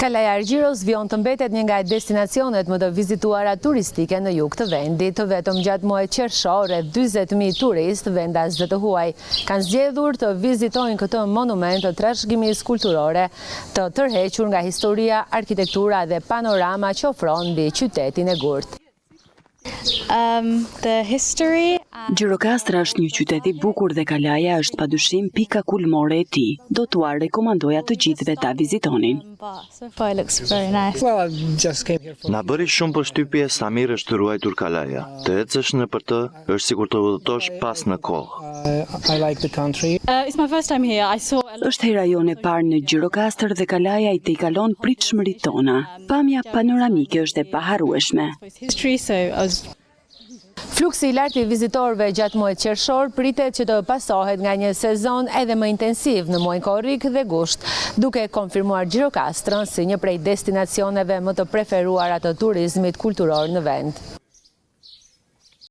Kalaja Argjiros vion të mbetet një nga destinacionet më të vizituara turistike në jug të vendit. Vetëm gjatë muajit qershor, rreth 40.000 turistë vendas dhe të huaj kanë zgjedhur të vizitojnë këtë monument të trashëgimisë kulturore, të tërhequr nga historia, arkitektura dhe panorama që ofron mbi qytetin e gurt. Gjirokastra është një qytet i bukur dhe Kalaja është padyshim pika kulmore e tij. Do t'ua rekomandoja të gjithëve ta vizitonin. Na bëri shumë përshtypje sa mirë është ruajtur Kalaja. Të ecësh nëpër të është sikur të udhëtosh pas në kohë. Është hera jone e parë në Gjirokastër dhe Kalaja i tejkalon pritshmëritë tona. Pamja panoramike është e paharrueshme. Fluksi i lartë i vizitorëve gjatë muajit qershor pritet që të pasohet nga një sezon edhe më intensiv në muajin korrik dhe gusht, duke konfirmuar Gjirokastrën si një prej destinacioneve më të preferuara të turizmit kulturor në vend.